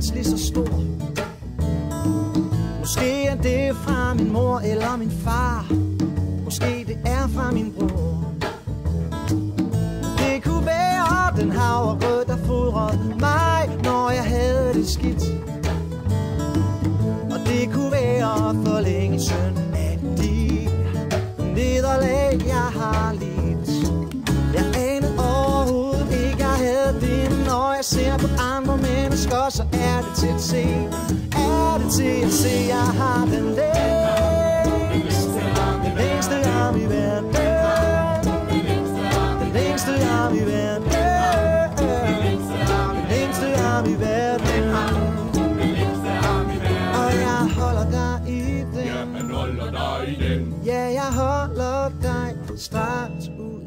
mindst lige så stor. Måske er det fra min mor eller min far. Måske det er fra min bror. Det kunne være den havregrød, der fodrede mig, når jeg havde det skidt. Og det kunne være forlængelsen af de nederlag, jeg har lidt. Jeg anede overhovedet ikke, jeg havde det. Når jeg ser på andre mennesker, så er det til at se. Er det til at se, jeg har den længste arm i verden. Den længste arm i verden. Den længste arm i verden. Og jeg holder dig i den. Ja, man holder dig i den. Ja, jeg holder dig straks ud.